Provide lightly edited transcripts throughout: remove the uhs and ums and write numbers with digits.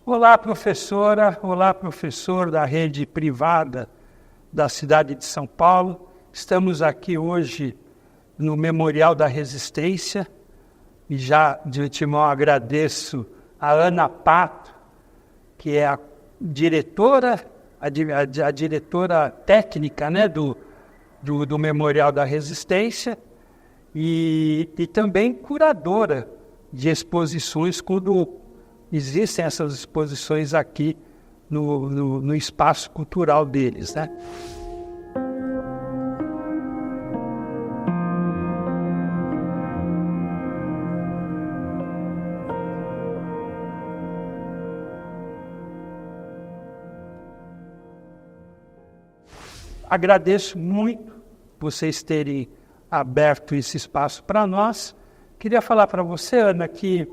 Olá, professora. Olá, professor da rede privada da cidade de São Paulo. Estamos aqui hoje no Memorial da Resistência e já de antemão agradeço a Ana Pato, que é a diretora técnica, né, do Memorial da Resistência e também curadora de exposições quando existem essas exposições aqui no espaço cultural deles, né? Agradeço muito vocês terem aberto esse espaço para nós. Queria falar para você, Ana, que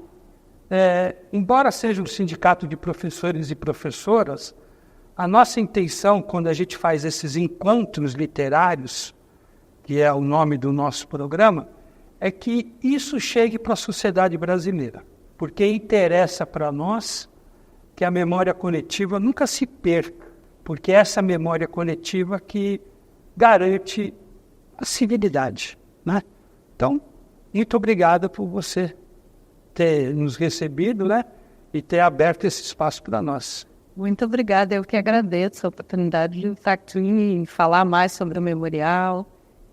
embora seja um sindicato de professores e professoras, a nossa intenção, quando a gente faz esses encontros literários, que é o nome do nosso programa, é que isso chegue para a sociedade brasileira, porque interessa para nós que a memória coletiva nunca se perca, porque é essa memória coletiva que garante a civilidade, né? Então, muito obrigado por você ter nos recebido, né? E ter aberto esse espaço para nós. Muito obrigada, eu que agradeço a oportunidade de estar aqui e falar mais sobre o memorial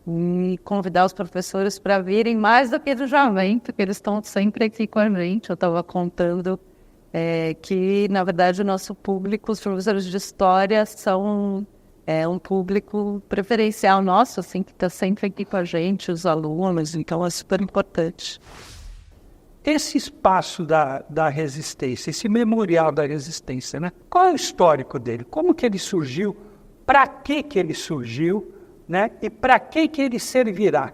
e convidar os professores para virem mais do que eles já vêm, porque eles estão sempre aqui com a gente. Eu estava contando que, na verdade, o nosso público, os professores de história, são um público preferencial nosso, assim, que está sempre aqui com a gente, os alunos, então é super importante. Esse espaço da resistência, esse memorial da resistência, né? Qual é o histórico dele? Como que ele surgiu? Para que ele surgiu? Né? E para que ele servirá?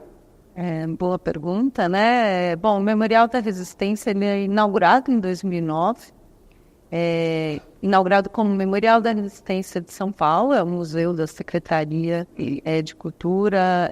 Boa pergunta, né? Bom, o Memorial da Resistência ele é inaugurado em 2009, inaugurado como Memorial da Resistência de São Paulo, é um museu da Secretaria de Cultura,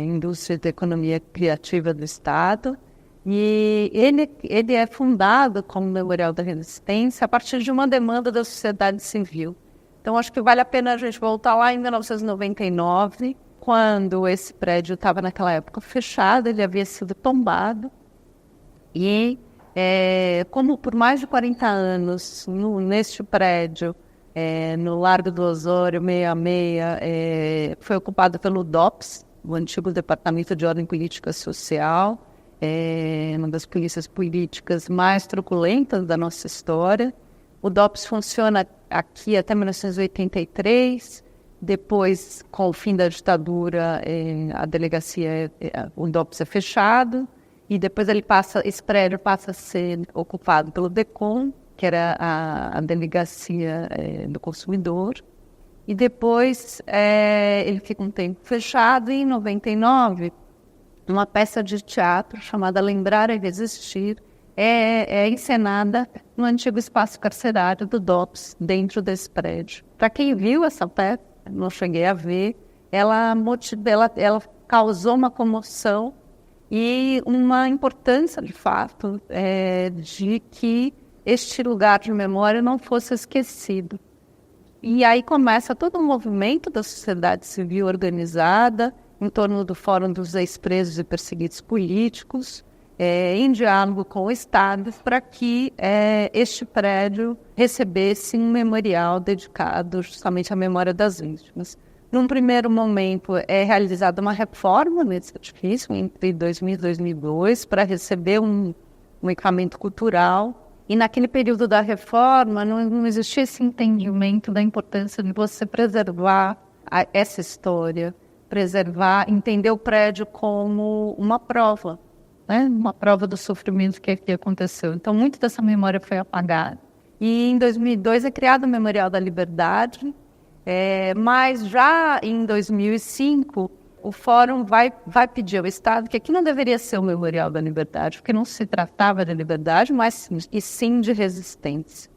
Indústria e Economia Criativa do Estado, e ele é fundado como Memorial da Resistência a partir de uma demanda da sociedade civil. Então, acho que vale a pena a gente voltar lá em 1999, quando esse prédio estava naquela época fechado, ele havia sido tombado. E, como por mais de 40 anos, neste prédio, no Largo do Osório, 66, foi ocupado pelo DOPS, o antigo Departamento de Ordem Política e Social, uma das polícias políticas mais truculentas da nossa história. O DOPS funciona aqui até 1983, depois, com o fim da ditadura, a delegacia, o DOPS é fechado, e depois esse prédio passa a ser ocupado pelo DECOM, que era a delegacia do consumidor, e depois ele fica um tempo fechado, e em 99, uma peça de teatro chamada Lembrar e Resistir, é encenada no antigo espaço carcerário do DOPS, dentro desse prédio. Para quem viu essa peça, não cheguei a ver, ela causou uma comoção e uma importância, de fato, de que este lugar de memória não fosse esquecido. E aí começa todo um movimento da sociedade civil organizada em torno do Fórum dos Ex-Presos e Perseguidos Políticos, em diálogo com o Estado, para que este prédio recebesse um memorial dedicado justamente à memória das vítimas. Num primeiro momento, é realizada uma reforma nesse edifício, entre 2000 e 2002, para receber um equipamento cultural. E naquele período da reforma, não existia esse entendimento da importância de você preservar essa história, entender o prédio como uma prova, né? Uma prova do sofrimento que aqui aconteceu. Então, muito dessa memória foi apagada. E em 2002 é criado o Memorial da Liberdade, mas já em 2005 o Fórum vai pedir ao Estado que aqui não deveria ser o Memorial da Liberdade, porque não se tratava de liberdade, mas e sim de resistência.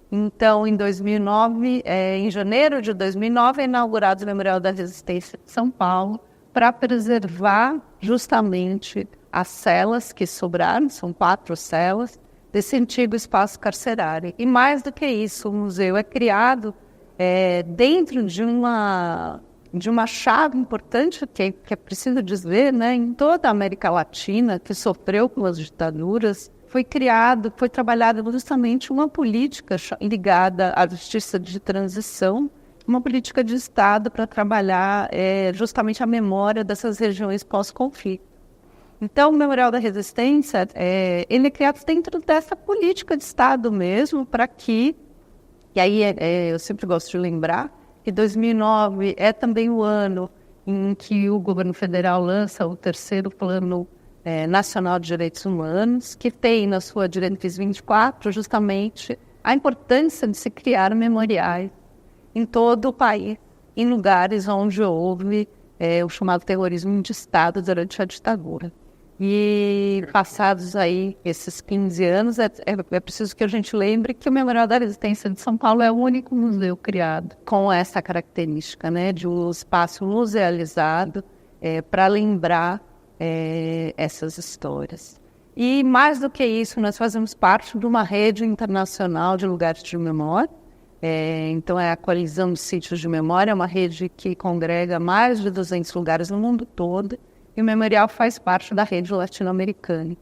Então, em 2009, em janeiro de 2009, é inaugurado o Memorial da Resistência de São Paulo para preservar justamente as celas que sobraram, são 4 celas, desse antigo espaço carcerário. E mais do que isso, o museu é criado dentro de uma chave importante que é preciso dizer, né, em toda a América Latina, que sofreu com as ditaduras. Foi trabalhada justamente uma política ligada à justiça de transição, uma política de Estado para trabalhar justamente a memória dessas regiões pós-conflito. Então, o Memorial da Resistência, ele é criado dentro dessa política de Estado mesmo, para que, e aí eu sempre gosto de lembrar, que 2009 é também o ano em que o governo federal lança o terceiro Plano Nacional de Direitos Humanos, que tem na sua diretriz 24 justamente a importância de se criar memoriais em todo o país, em lugares onde houve o chamado terrorismo de Estado durante a ditadura. E passados aí esses 15 anos, é preciso que a gente lembre que o Memorial da Resistência de São Paulo é o único museu criado com essa característica, né, de um espaço musealizado para lembrar essas histórias. E mais do que isso, nós fazemos parte de uma rede internacional de lugares de memória. Então a Coalizão de Sítios de Memória, é uma rede que congrega mais de 200 lugares no mundo todo, e o Memorial faz parte da rede latino-americana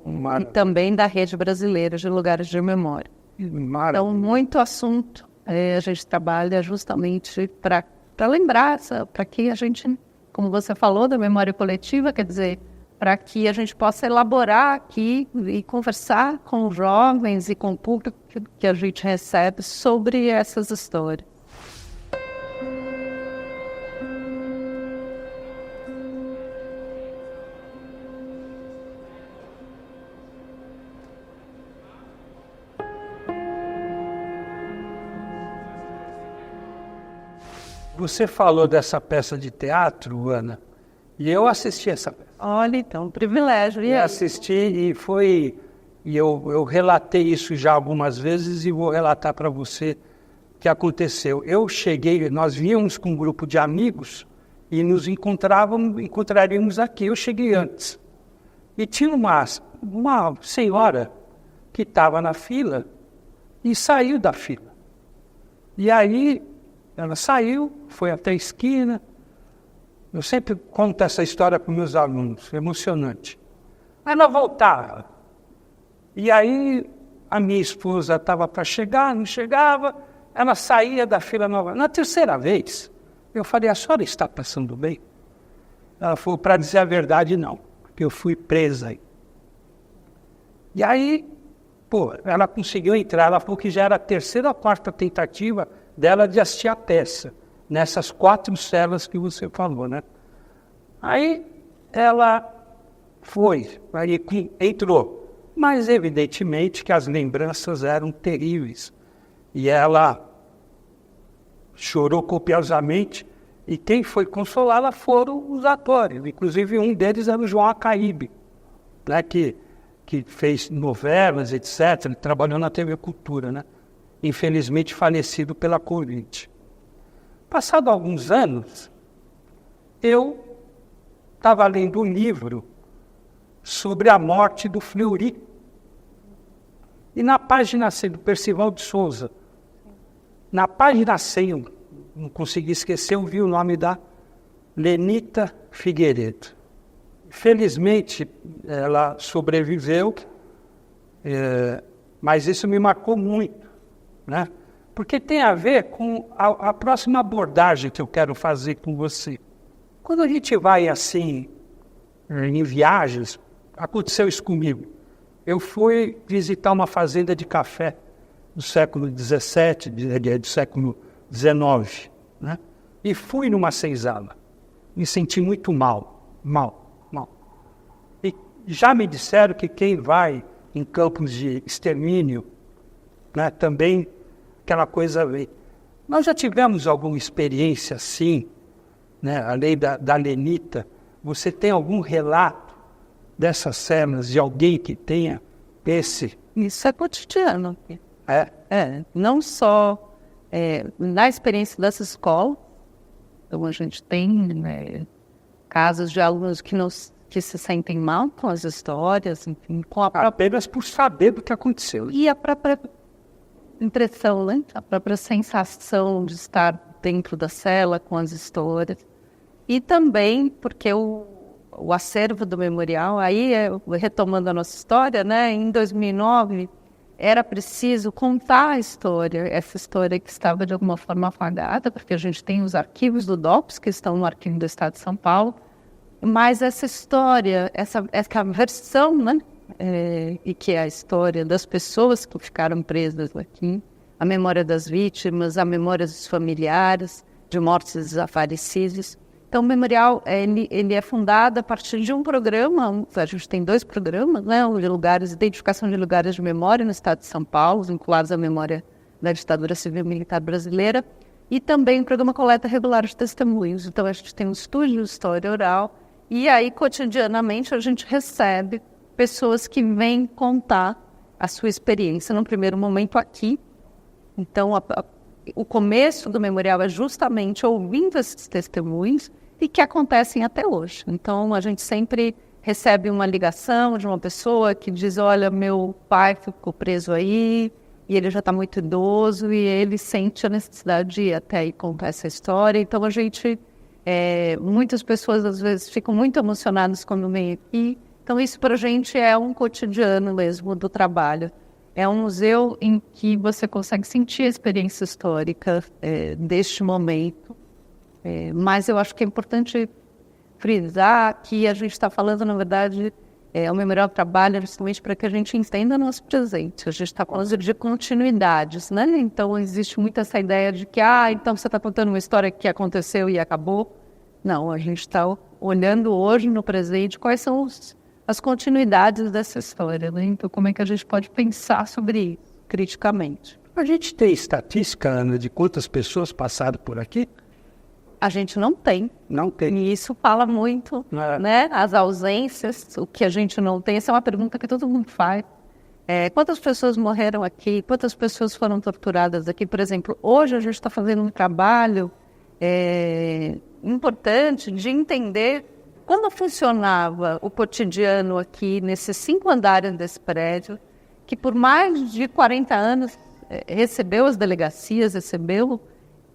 e também da rede brasileira de lugares de memória. Então, muito assunto a gente trabalha justamente para lembrar, para que a gente, como você falou, da memória coletiva, quer dizer, para que a gente possa elaborar aqui e conversar com os jovens e com o público que a gente recebe sobre essas histórias. Você falou dessa peça de teatro, Ana, e eu assisti essa peça. Olha, então, um privilégio. Eu assisti e eu relatei isso já algumas vezes e vou relatar para você o que aconteceu. Nós víamos com um grupo de amigos e nos encontraríamos aqui. Eu cheguei antes. E tinha uma senhora que estava na fila e saiu da fila. E aí ela saiu, foi até a esquina. Eu sempre conto essa história para os meus alunos, emocionante. Ela voltava. E aí a minha esposa estava para chegar, não chegava, ela saía da fila nova. Na terceira vez, eu falei, a senhora está passando bem? Ela falou, para dizer a verdade, não, porque eu fui presa aí. E aí, ela conseguiu entrar, ela falou que já era a terceira ou quarta tentativa dela de assistir a peça, nessas 4 celas que você falou, né? Aí ela foi, aí entrou, mas evidentemente que as lembranças eram terríveis. E ela chorou copiosamente, e quem foi consolá-la foram os atores, inclusive um deles era o João Acaíbe, né, que fez novelas, etc., ele trabalhou na TV Cultura, né? Infelizmente falecido pela Covid. Passado alguns anos, eu estava lendo um livro sobre a morte do Fleury. E na página 100, do Percival de Souza, na página 100, eu não consegui esquecer, eu vi o nome da Lenita Figueiredo. Felizmente, ela sobreviveu, mas isso me marcou muito, né? Porque tem a ver com a próxima abordagem que eu quero fazer com você. Quando a gente vai assim, em viagens, aconteceu isso comigo. Eu fui visitar uma fazenda de café do século XVII, do século XIX, né? E fui numa senzala. Me senti muito mal. E já me disseram que quem vai em campos de extermínio, né, também aquela coisa... Nós já tivemos alguma experiência assim, né, além da Lenita? Você tem algum relato dessas cenas de alguém que tenha esse... Isso é cotidiano. É? Não só na experiência dessa escola, então a gente tem casos de alunos que nos que se sentem mal com as histórias, enfim, com a apenas por saber do que aconteceu. E a própria impressão, né? A própria sensação de estar dentro da cela com as histórias. E também porque o acervo do memorial, aí, retomando a nossa história, né? Em 2009, era preciso contar a história, essa história que estava de alguma forma apagada, porque a gente tem os arquivos do DOPS, que estão no arquivo do Estado de São Paulo, mas essa história, essa versão, né? E que é a história das pessoas que ficaram presas aqui, a memória das vítimas, a memória dos familiares, de mortos desaparecidos. Então, o memorial ele é fundado a partir de um programa, a gente tem 2 programas, né, identificação de lugares de memória no Estado de São Paulo, vinculados à memória da ditadura civil militar brasileira, e também um programa coleta regular de testemunhos. Então, a gente tem um estúdio de história oral, e aí, cotidianamente, a gente recebe pessoas que vêm contar a sua experiência, no primeiro momento aqui. Então, o começo do memorial é justamente ouvindo esses testemunhos e que acontecem até hoje. Então, a gente sempre recebe uma ligação de uma pessoa que diz, olha, meu pai ficou preso aí e ele já está muito idoso e ele sente a necessidade de ir até aí contar essa história. Então, a gente, muitas pessoas às vezes ficam muito emocionadas quando vêm aqui. Então, isso para a gente é um cotidiano mesmo do trabalho. É um museu em que você consegue sentir a experiência histórica deste momento. Mas eu acho que é importante frisar que a gente está falando, na verdade, o memorial trabalha justamente para que a gente entenda o nosso presente. A gente está falando de continuidades, né? Então, existe muito essa ideia de que, então você está contando uma história que aconteceu e acabou. Não, a gente está olhando hoje no presente quais são as continuidades dessa história, né? Então, como é que a gente pode pensar sobre isso criticamente? A gente tem estatística, Ana, de quantas pessoas passaram por aqui? A gente não tem. Não tem. E isso fala muito, né? As ausências, o que a gente não tem. Essa é uma pergunta que todo mundo faz. Quantas pessoas morreram aqui? Quantas pessoas foram torturadas aqui? Por exemplo, hoje a gente está fazendo um trabalho importante de entender quando funcionava o cotidiano aqui, nesses 5 andares desse prédio, que por mais de 40 anos recebeu as delegacias, recebeu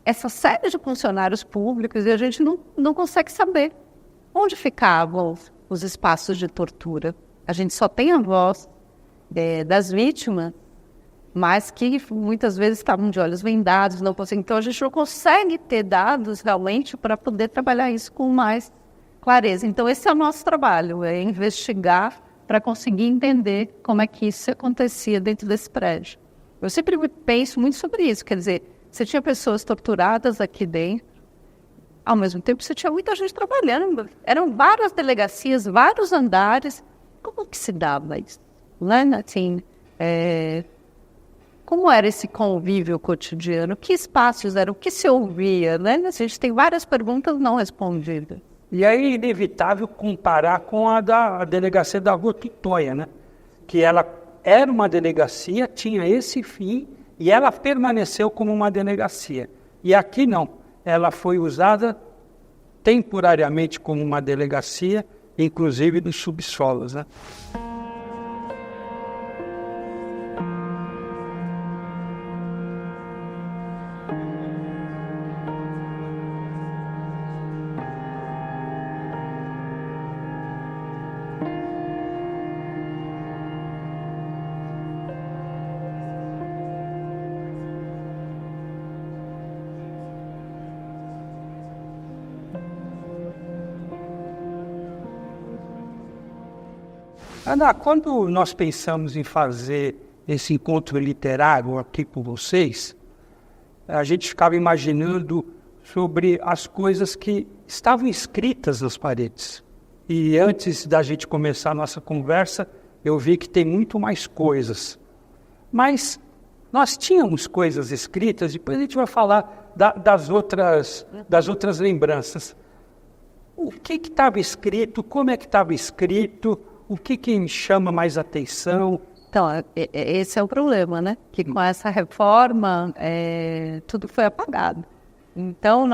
essa série de funcionários públicos, e a gente não consegue saber onde ficavam os espaços de tortura. A gente só tem a voz das vítimas, mas que muitas vezes estavam de olhos vendados, não conseguem. Então, a gente não consegue ter dados realmente para poder trabalhar isso com mais clareza. Então, esse é o nosso trabalho, é investigar para conseguir entender como é que isso acontecia dentro desse prédio. Eu sempre penso muito sobre isso, quer dizer, você tinha pessoas torturadas aqui dentro, ao mesmo tempo você tinha muita gente trabalhando, eram várias delegacias, vários andares. Como que se dava isso? Né? Assim, como era esse convívio cotidiano? Que espaços eram? O que se ouvia? Né? A gente tem várias perguntas não respondidas. E aí é inevitável comparar com a da delegacia da Rua Tutóia, né? Que ela era uma delegacia, tinha esse fim, e ela permaneceu como uma delegacia. E aqui não, ela foi usada temporariamente como uma delegacia, inclusive nos subsolos, né? Ana, quando nós pensamos em fazer esse encontro literário aqui com vocês, a gente ficava imaginando sobre as coisas que estavam escritas nas paredes. E antes da gente começar a nossa conversa, eu vi que tem muito mais coisas. Mas nós tínhamos coisas escritas, depois a gente vai falar das outras lembranças. O que estava escrito, como é que estava escrito, o que me chama mais atenção? Então, esse é o problema, né? Que com essa reforma, tudo foi apagado. Então,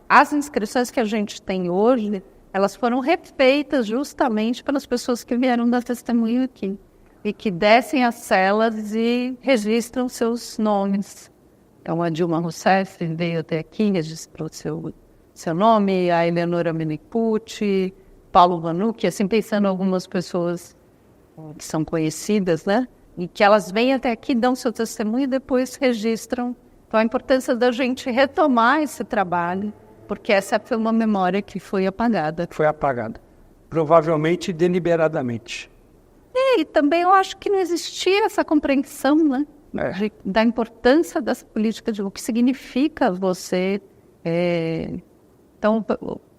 as inscrições que a gente tem hoje, elas foram refeitas justamente pelas pessoas que vieram dar testemunho aqui. E que descem às celas e registram seus nomes. Então, a Dilma Rousseff veio até aqui, registrou seu nome, a Eleonora Menecpucci, Paulo Vanucchi, assim, pensando em algumas pessoas que são conhecidas, né? E que elas vêm até aqui, dão seu testemunho e depois registram. Então, a importância da gente retomar esse trabalho, porque essa foi uma memória que foi apagada. Foi apagada. Provavelmente deliberadamente. E também eu acho que não existia essa compreensão, né? Da importância dessa política, de o que significa você. Então,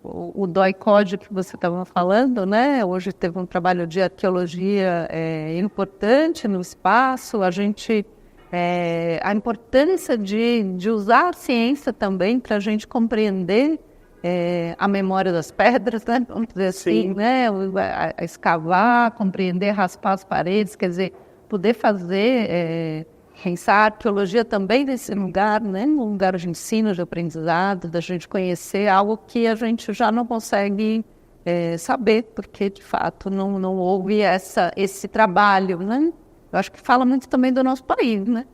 o DOI-CODE que você estava falando, né? Hoje teve um trabalho de arqueologia importante no espaço. A importância de usar a ciência também para a gente compreender a memória das pedras, né? Vamos dizer assim, né? A escavar, compreender, raspar as paredes, quer dizer, poder fazer, pensar a arqueologia também nesse lugar, né? Um lugar de ensino, de aprendizado, da gente conhecer algo que a gente já não consegue saber, porque de fato não houve esse trabalho, né? Eu acho que fala muito também do nosso país, né?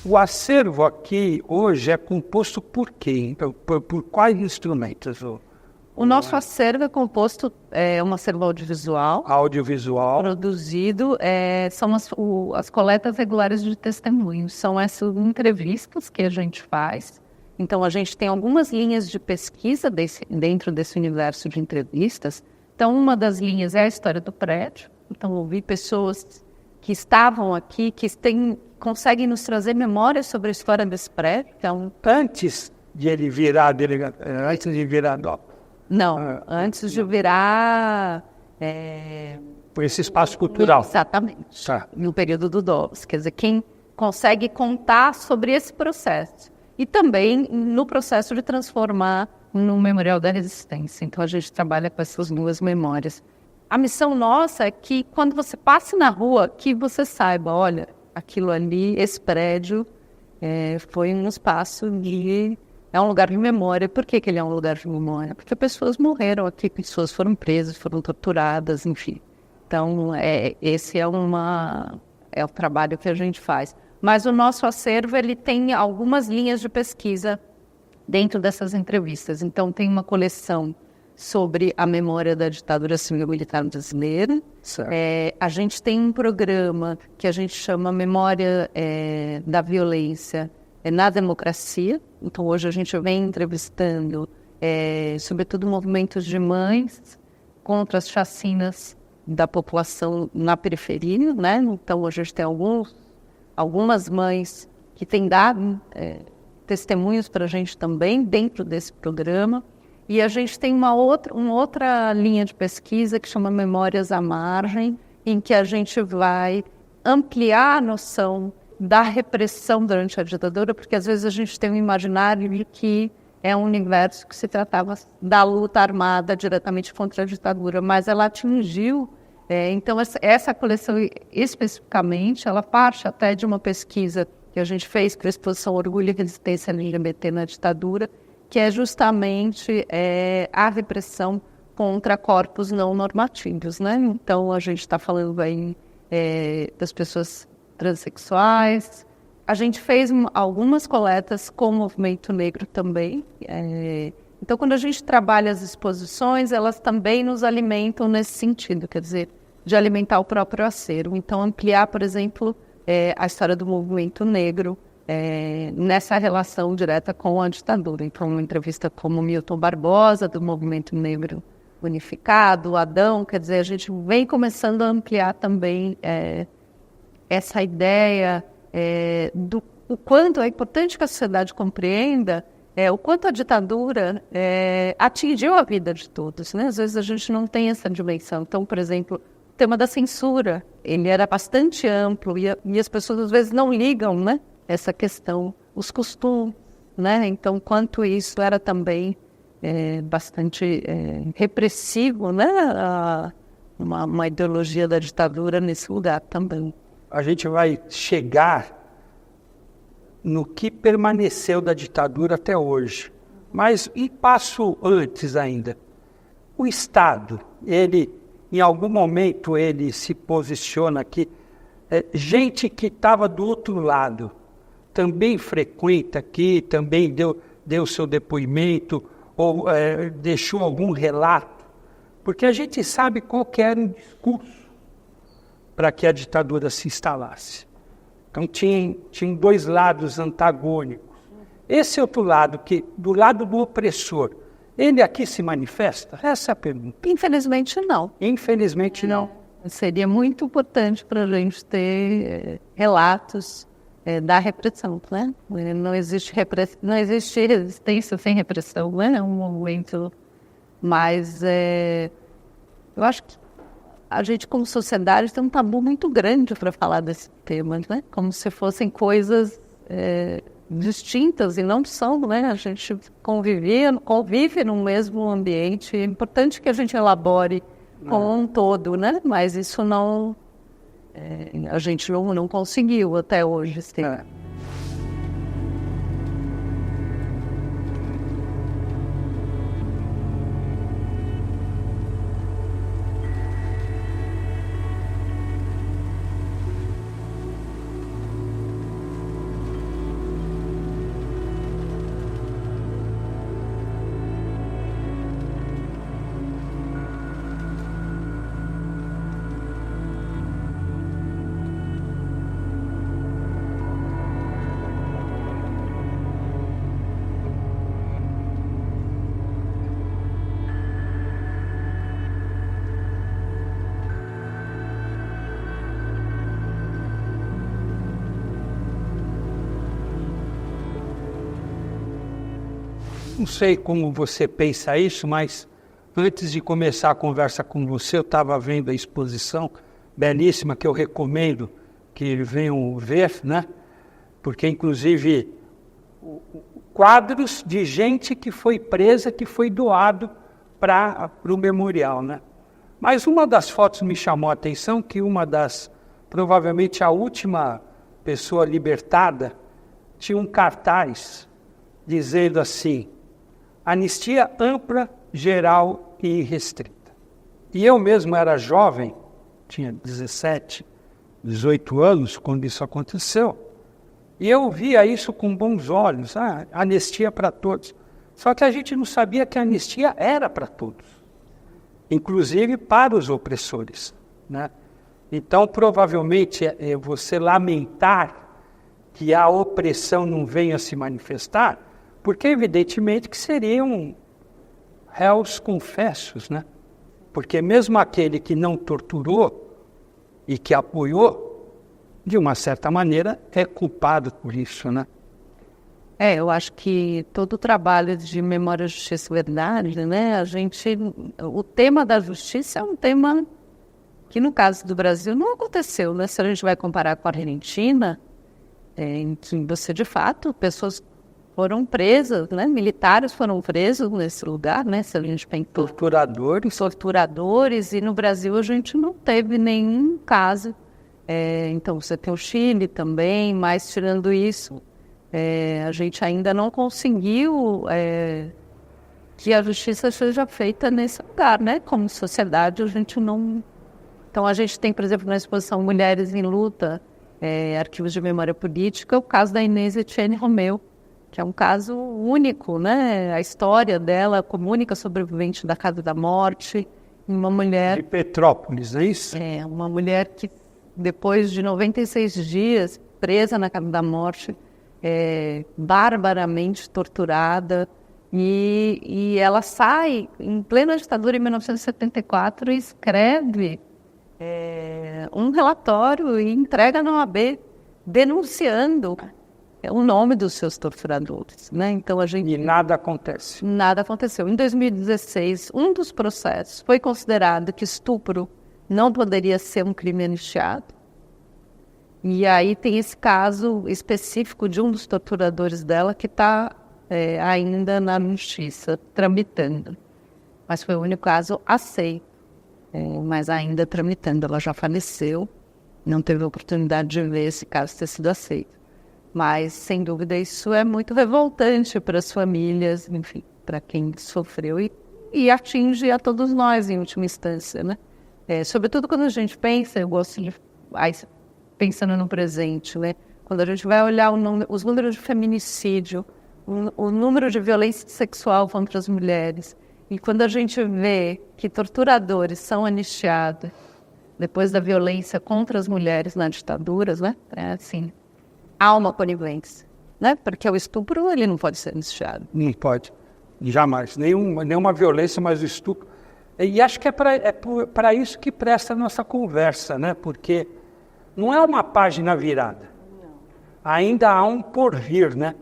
O acervo aqui hoje é composto por quê? Então, por quais instrumentos? O nosso acervo é composto, um acervo audiovisual. Audiovisual. Produzido, são as coletas regulares de testemunhos. São essas entrevistas que a gente faz. Então, a gente tem algumas linhas de pesquisa dentro desse universo de entrevistas. Então, uma das linhas é a história do prédio. Então, ouvir pessoas que estavam aqui, que conseguem nos trazer memórias sobre a história desse prédio. Então, antes de ele virar delegado, antes de virar não, antes de virar esse espaço cultural. Exatamente. Tá. No período do DOPS. Quer dizer, quem consegue contar sobre esse processo. E também no processo de transformar no Memorial da Resistência. Então, a gente trabalha com essas duas memórias. A missão nossa é que, quando você passe na rua, que você saiba, olha, aquilo ali, esse prédio, foi um espaço é um lugar de memória. Por que ele é um lugar de memória? Porque pessoas morreram aqui, pessoas foram presas, foram torturadas, enfim. Então, esse é o trabalho que a gente faz. Mas o nosso acervo, ele tem algumas linhas de pesquisa dentro dessas entrevistas. Então, tem uma coleção sobre a memória da ditadura civil-militar brasileira. A gente tem um programa que a gente chama Memória da Violência na Democracia. Então, hoje a gente vem entrevistando, sobretudo, movimentos de mães contra as chacinas da população na periferia, né? Então, hoje a gente tem algumas mães que têm dado testemunhos para a gente também dentro desse programa. E a gente tem uma outra linha de pesquisa que chama Memórias à Margem, em que a gente vai ampliar a noção da repressão durante a ditadura, porque às vezes a gente tem um imaginário de que é um universo que se tratava da luta armada diretamente contra a ditadura, mas ela atingiu. Então, essa coleção especificamente, ela parte até de uma pesquisa que a gente fez para a exposição Orgulho e Resistência LGBT na Ditadura, que é justamente a repressão contra corpos não normativos, né? Então, a gente está falando aí das pessoas transexuais. A gente fez algumas coletas com o movimento negro também. Então, quando a gente trabalha as exposições, elas também nos alimentam nesse sentido, quer dizer, de alimentar o próprio acervo. Então, ampliar, por exemplo, a história do movimento negro, nessa relação direta com a ditadura. Então, uma entrevista como Milton Barbosa, do Movimento Negro Unificado, Adão, quer dizer, a gente vem começando a ampliar também essa ideia do o quanto é importante que a sociedade compreenda o quanto a ditadura atingiu a vida de todos, né? Às vezes a gente não tem essa dimensão. Então, por exemplo, o tema da censura, ele era bastante amplo e as pessoas às vezes não ligam, né? Essa questão, os costumes, né? Então, quanto isso era também bastante repressivo, né? Uma ideologia da ditadura nesse lugar também. A gente vai chegar no que permaneceu da ditadura até hoje. Mas um passo antes ainda. o Estado, ele, em algum momento, ele se posiciona aqui, gente que estava do outro lado, também frequenta aqui, também deu seu depoimento, ou deixou algum relato, porque a gente sabe qual que era o discurso para que a ditadura se instalasse. Então tinha dois lados antagônicos. Esse outro lado, que do lado do opressor, ele aqui se manifesta? Essa é a pergunta. Infelizmente não. Infelizmente não. Seria muito importante para a gente ter relatos da repressão, né? Não existe resistência sem repressão, né? É um momento mais... eu acho que a gente, como sociedade, tem um tabu muito grande para falar desse tema, né? Como se fossem coisas distintas, e não são, né? A gente convive no mesmo ambiente. É importante que a gente elabore como um todo, né? Mas isso não... a gente não conseguiu até hoje. Não sei como você pensa isso, mas antes de começar a conversa com você, eu estava vendo a exposição belíssima que eu recomendo que venham ver, né? Porque, inclusive, quadros de gente que foi presa, que foi doado para o memorial, né? Mas uma das fotos me chamou a atenção, que provavelmente a última pessoa libertada, tinha um cartaz dizendo assim: anistia ampla, geral e irrestrita. E eu mesmo era jovem, tinha 17, 18 anos quando isso aconteceu, e eu via isso com bons olhos, anistia para todos. Só que a gente não sabia que a anistia era para todos, inclusive para os opressores, né? Então, provavelmente, você lamentar que a opressão não venha se manifestar, porque evidentemente que seriam réus confessos, né? Porque mesmo aquele que não torturou e que apoiou, de uma certa maneira, é culpado por isso, né? Eu acho que todo o trabalho de memória, justiça e verdade, né? O tema da justiça é um tema que, no caso do Brasil, não aconteceu, né? Se a gente vai comparar com a Argentina, em que você, de fato, pessoas foram presas, né? Militares foram presos nesse lugar, né? Se a gente pensa... Torturadores, e no Brasil a gente não teve nenhum caso. Então, você tem o Chile também, mas tirando isso, a gente ainda não conseguiu que a justiça seja feita nesse lugar, né? Como sociedade, a gente não... Então, a gente tem, por exemplo, na exposição Mulheres em Luta, Arquivos de Memória Política, o caso da Inês Etienne Romeu, que é um caso único, né? A história dela como única sobrevivente da Casa da Morte, uma mulher... De Petrópolis, não é isso? Uma mulher que, depois de 96 dias presa na Casa da Morte, barbaramente torturada, e ela sai em plena ditadura em 1974 e escreve um relatório e entrega na OAB, denunciando o nome dos seus torturadores, né? Então E nada acontece. Nada aconteceu. Em 2016, um dos processos foi considerado que estupro não poderia ser um crime anistiado. E aí tem esse caso específico de um dos torturadores dela que está ainda na justiça, tramitando. Mas foi o único caso aceito, mas ainda tramitando. Ela já faleceu, não teve a oportunidade de ver esse caso ter sido aceito. Mas, sem dúvida, isso é muito revoltante para as famílias, enfim, para quem sofreu. E e atinge a todos nós, em última instância, né? Sobretudo quando a gente pensa, eu gosto de... pensando no presente, né? Quando a gente vai olhar os números de feminicídio, o número de violência sexual contra as mulheres, e quando a gente vê que torturadores são anistiados depois da violência contra as mulheres nas ditaduras, né? Assim, há uma conivência, né? Porque o estupro, ele não pode ser anistiado. Não pode, jamais. Nenhuma violência, mas o estupro. E acho que é para isso que presta a nossa conversa, né? Porque não é uma página virada. Ainda há um porvir, né?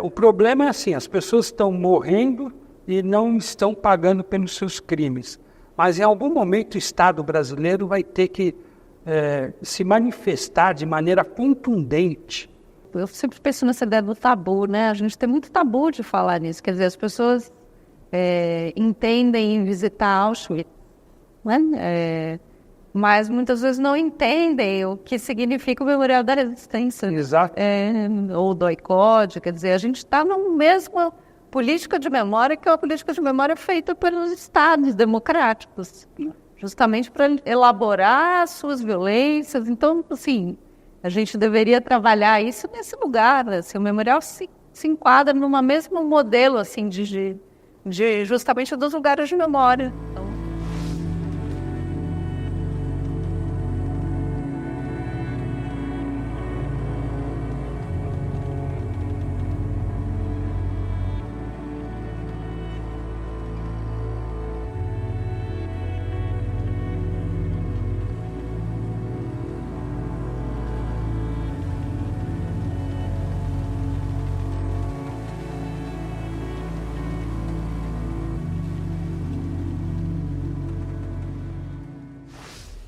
O problema é assim, as pessoas estão morrendo e não estão pagando pelos seus crimes. Mas em algum momento o Estado brasileiro vai ter que se manifestar de maneira contundente. Eu sempre penso nessa ideia do tabu, né? A gente tem muito tabu de falar nisso. Quer dizer, as pessoas entendem em visitar Auschwitz, né? Mas muitas vezes não entendem o que significa o Memorial da Resistência. Exato. Ou do ICOD, quer dizer, a gente está na mesma política de memória que é uma política de memória feita pelos estados democráticos, justamente para elaborar as suas violências. Então, assim, a gente deveria trabalhar isso nesse lugar, né? Assim, o memorial se enquadra numa mesmo modelo assim, de justamente dos lugares de memória. Então,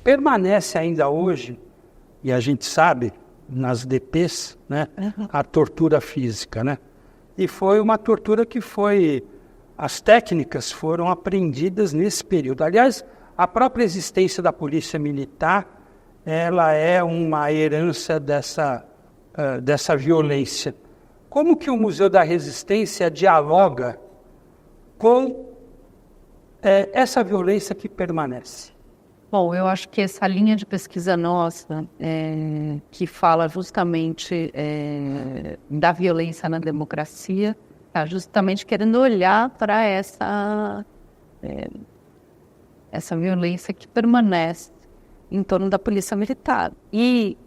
Permanece ainda hoje, e a gente sabe, nas DPs, né, a tortura física, né? E foi uma tortura que as técnicas foram aprendidas nesse período. Aliás, a própria existência da polícia militar, ela é uma herança dessa violência. Como que o Museu da Resistência dialoga com essa violência que permanece? Bom, eu acho que essa linha de pesquisa nossa, que fala justamente da violência na democracia, está justamente querendo olhar para essa violência que permanece em torno da polícia militar. E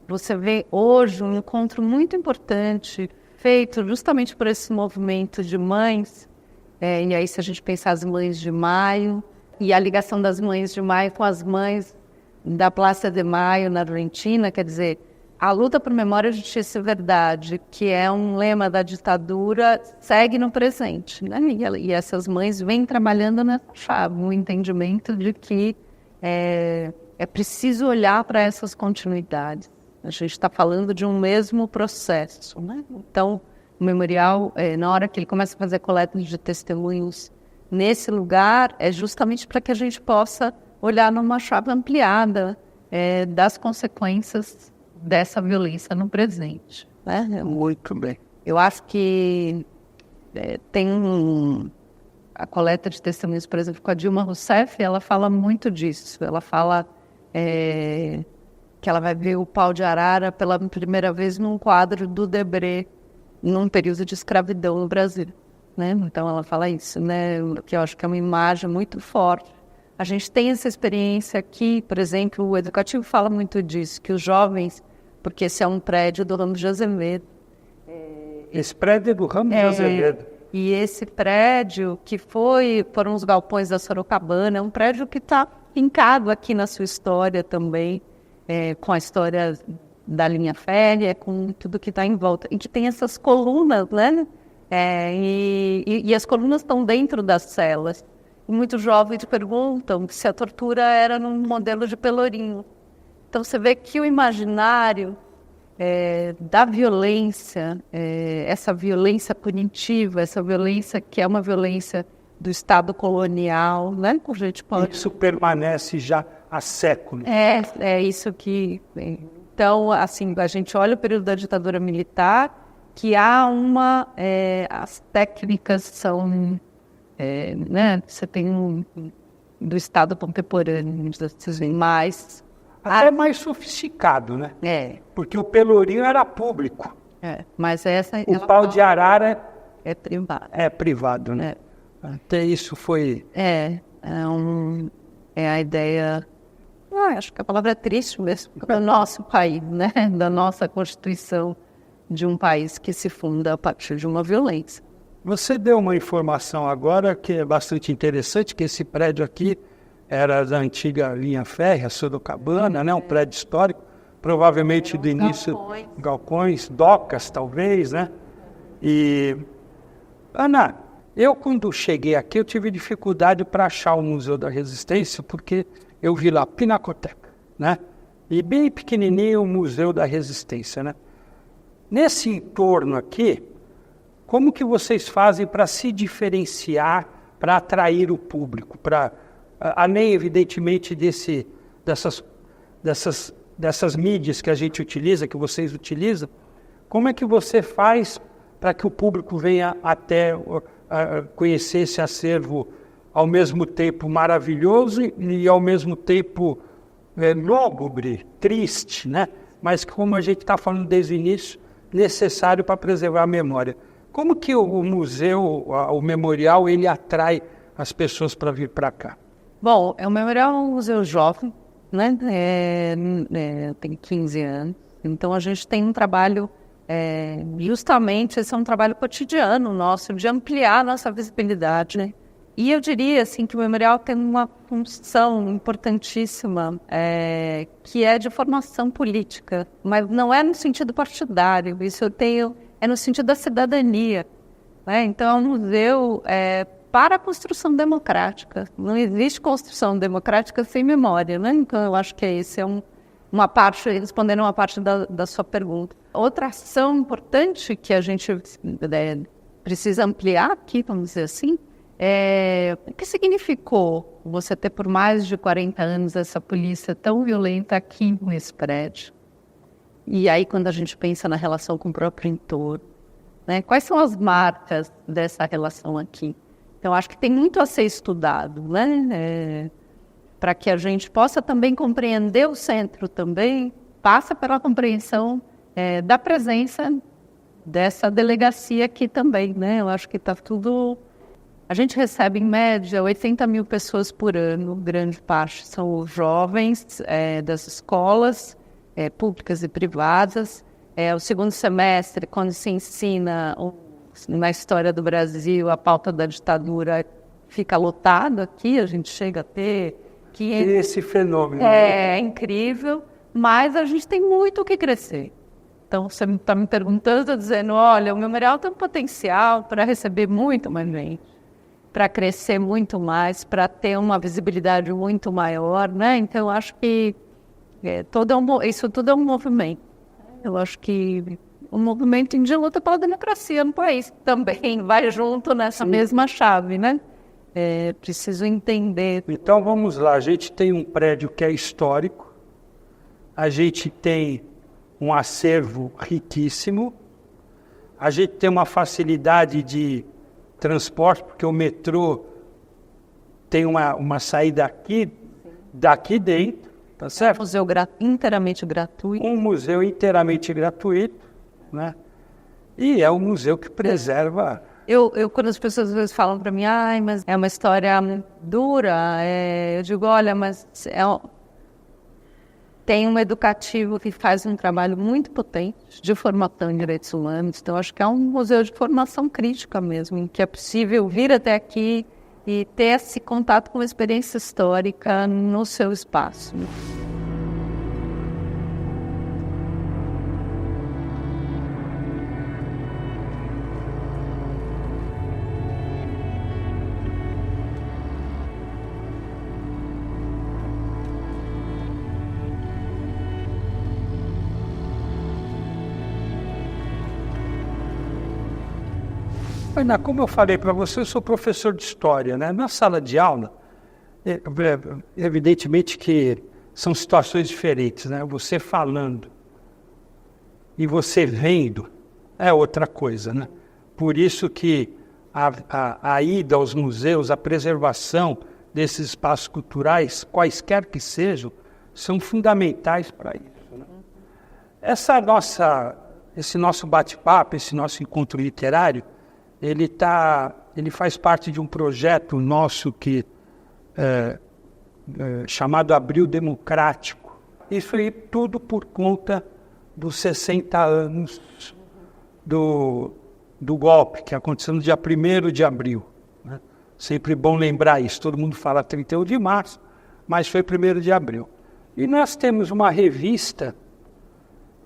você vê hoje um encontro muito importante feito justamente por esse movimento de mães, e aí se a gente pensar as mães de maio, e a ligação das mães de maio com as mães da Praça de Maio na Argentina, quer dizer, a luta por memória, justiça e verdade, que é um lema da ditadura, segue no presente, né? E essas mães vêm trabalhando nessa chave, no entendimento de que é preciso olhar para essas continuidades. A gente está falando de um mesmo processo, né? Então, o memorial, na hora que ele começa a fazer coleta de testemunhos nesse lugar, é justamente para que a gente possa olhar numa chave ampliada das consequências dessa violência no presente, né? Muito bem. Eu acho que tem a coleta de testemunhos, por exemplo, com a Dilma Rousseff, ela fala muito disso. Ela fala que ela vai ver o pau de arara pela primeira vez num quadro do Debré, num período de escravidão no Brasil. Né? Então ela fala isso, né? Que eu acho que é uma imagem muito forte. A gente tem essa experiência aqui, por exemplo, o educativo fala muito disso, que os jovens, porque esse é um prédio do Ramos de Azevedo. Esse prédio é do Ramos de Azevedo. E esse prédio que foram os galpões da Sorocabana, é um prédio que está fincado aqui na sua história também, com a história da linha férrea, com tudo que está em volta. E que tem essas colunas, né? E as colunas estão dentro das celas. E muitos jovens perguntam se a tortura era num modelo de Pelourinho. Então você vê que o imaginário da violência, essa violência punitiva, essa violência que é uma violência do Estado colonial, né? A gente pode... Isso permanece já há séculos. É isso que... Então, assim, a gente olha o período da ditadura militar, que há as técnicas são né? Você tem do Estado contemporâneo, mais... Até mais sofisticado, né? Porque o Pelourinho era público. Mas essa... O pau de arara é privado. É privado, né? Até isso foi... É a ideia... acho que a palavra é triste mesmo, do nosso país, né? Da nossa Constituição, de um país que se funda a partir de uma violência. Você deu uma informação agora que é bastante interessante, que esse prédio aqui era da antiga linha férrea, Sorocabana, né? Um prédio histórico, provavelmente do início... Galpões, docas, talvez, né? E... Ana, eu quando cheguei aqui, eu tive dificuldade para achar o Museu da Resistência, porque eu vi lá Pinacoteca, né? E bem pequenininho o Museu da Resistência, né? Nesse entorno aqui, como que vocês fazem para se diferenciar, para atrair o público, além, evidentemente, dessas mídias que a gente utiliza, que vocês utilizam, como é que você faz para que o público venha até conhecer esse acervo ao mesmo tempo maravilhoso e ao mesmo tempo lúgubre, triste, né? Mas como a gente está falando desde o início, necessário para preservar a memória. Como que o museu, o memorial, ele atrai as pessoas para vir para cá? Bom, o memorial é um museu jovem, né? Tem 15 anos. Então a gente tem um trabalho, justamente esse é um trabalho cotidiano nosso, de ampliar a nossa visibilidade, né? E eu diria assim, que o memorial tem uma função importantíssima, que é de formação política, mas não é no sentido partidário, isso é no sentido da cidadania, né? Então é um museu para a construção democrática. Não existe construção democrática sem memória, né? Então eu acho que esse é uma parte, respondendo uma parte da sua pergunta. Outra ação importante que a gente precisa ampliar aqui, vamos dizer assim, o que significou você ter por mais de 40 anos essa polícia tão violenta aqui nesse prédio? E aí quando a gente pensa na relação com o próprio entorno, né? Quais são as marcas dessa relação aqui? Então acho que tem muito a ser estudado, né? Para que a gente possa também compreender o centro também, passa pela compreensão da presença dessa delegacia aqui também, né? Eu acho que está tudo... A gente recebe, em média, 80 mil pessoas por ano, grande parte são os jovens das escolas públicas e privadas. O segundo semestre, quando se ensina na história do Brasil a pauta da ditadura, fica lotado aqui, a gente chega a ter... Esse fenômeno. É incrível, mas a gente tem muito o que crescer. Então, você está me perguntando, dizendo, olha, o memorial tem um potencial para receber muito mais gente, para crescer muito mais, para ter uma visibilidade muito maior, né? Então, eu acho que isso tudo é um movimento. Eu acho que o movimento de luta pela democracia no país também vai junto nessa mesma chave, né? Preciso entender. Então, vamos lá. A gente tem um prédio que é histórico, a gente tem um acervo riquíssimo, a gente tem uma facilidade de transporte, porque o metrô tem uma saída daqui dentro, tá certo? Um museu inteiramente gratuito. Um museu inteiramente gratuito, né? E é um museu que preserva... Quando as pessoas às vezes falam para mim, mas é uma história dura, eu digo, olha, mas tem um educativo que faz um trabalho muito potente de formação em direitos humanos. Então, acho que é um museu de formação crítica mesmo, em que é possível vir até aqui e ter esse contato com a experiência histórica no seu espaço. Ana, como eu falei para você, eu sou professor de história, né? Na sala de aula, evidentemente que são situações diferentes, né? Você falando e você vendo é outra coisa, né? Por isso que a ida aos museus, a preservação desses espaços culturais, quaisquer que sejam, são fundamentais para isso, né? Esse nosso bate-papo, esse nosso encontro literário, ele faz parte de um projeto nosso chamado Abril Democrático. Isso aí tudo por conta dos 60 anos do golpe, que aconteceu no dia 1º de abril, né? Sempre bom lembrar isso. Todo mundo fala 31 de março, mas foi 1º de abril. E nós temos uma revista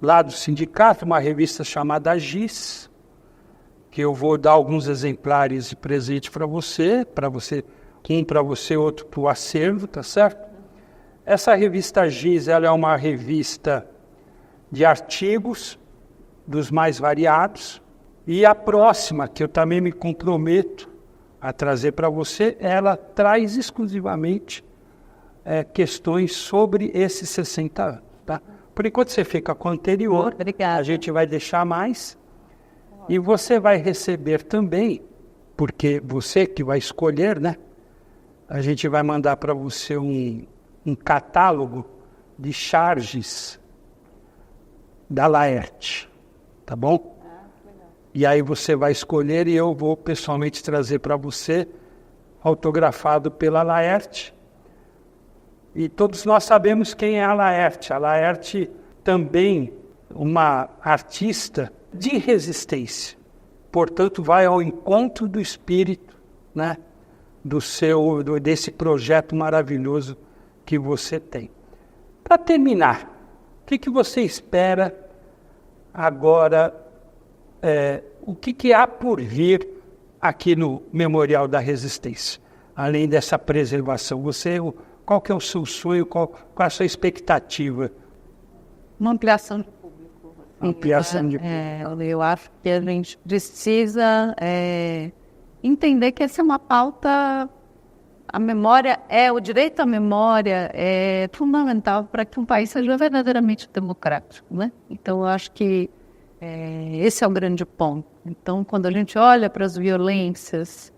lá do sindicato, uma revista chamada GIS, que eu vou dar alguns exemplares de presente para você, um para você, outro para o acervo, tá certo? Essa revista GIS, ela é uma revista de artigos dos mais variados, e a próxima, que eu também me comprometo a trazer para você, ela traz exclusivamente questões sobre esses 60 anos, tá? Por enquanto você fica com a anterior. Obrigada. A gente vai deixar mais. E você vai receber também, porque você que vai escolher, né? A gente vai mandar para você um catálogo de charges da Laerte, tá bom? E aí você vai escolher e eu vou pessoalmente trazer para você, autografado pela Laerte. E todos nós sabemos quem é a Laerte. A Laerte também uma artista de resistência. Portanto, vai ao encontro do espírito, né, desse projeto maravilhoso que você tem. Para terminar, o que você espera agora? O que há por vir aqui no Memorial da Resistência, além dessa preservação? Qual que é o seu sonho, qual é a sua expectativa? Uma ampliação de público. Ampliação de público. Eu acho que a gente precisa entender que essa é uma pauta. A memória, o direito à memória é fundamental para que um país seja verdadeiramente democrático, né? Então, eu acho que esse é o grande ponto. Então, quando a gente olha para as violências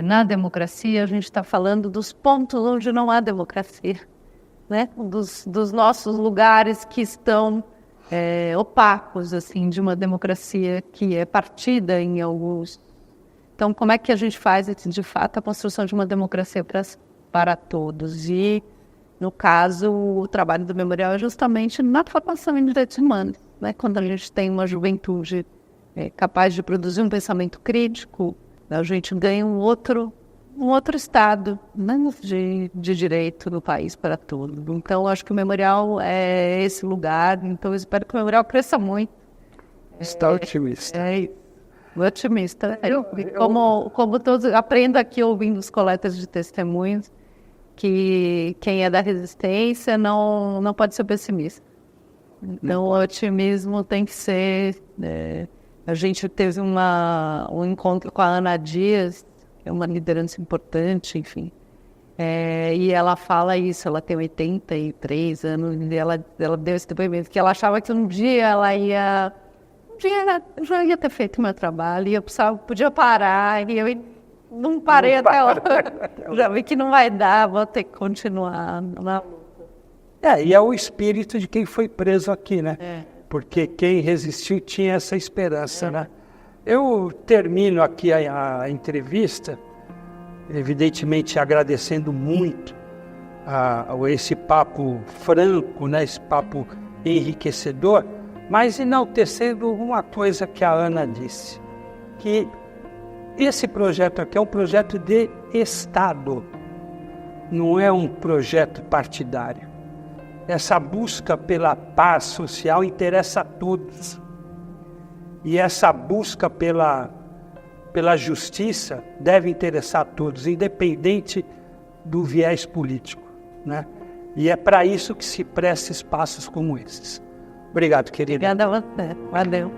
na democracia, a gente está falando dos pontos onde não há democracia, né? Dos nossos lugares que estão opacos, assim, de uma democracia que é partida em alguns. Então, como é que a gente faz, de fato, a construção de uma democracia para todos? E, no caso, o trabalho do Memorial é justamente na formação em direitos humanos, né? Quando a gente tem uma juventude capaz de produzir um pensamento crítico, a gente ganha um outro estado, né, de direito no país para todos. Então, acho que o Memorial é esse lugar. Então, eu espero que o Memorial cresça muito. Está otimista. Otimista. Como todos, aprendo aqui ouvindo os coletas de testemunhos, que quem é da resistência não pode ser pessimista. Então, o otimismo tem que ser... a gente teve um encontro com a Ana Dias, que é uma liderança importante, enfim. E ela fala isso, ela tem 83 anos, e ela deu esse depoimento, que ela achava que um dia ela ia... eu já ia ter feito o meu trabalho, e eu podia parar, e eu não parei até lá. Já vi que não vai dar, vou ter que continuar na luta. E é o espírito de quem foi preso aqui, né? Porque quem resistiu tinha essa esperança, né? Eu termino aqui a entrevista, evidentemente agradecendo muito esse papo franco, né? Esse papo enriquecedor, mas enaltecendo uma coisa que a Ana disse, que esse projeto aqui é um projeto de Estado, não é um projeto partidário. Essa busca pela paz social interessa a todos. E essa busca pela justiça deve interessar a todos, independente do viés político, né? E é para isso que se presta espaços como esses. Obrigado, querida. Obrigada a você. Valeu.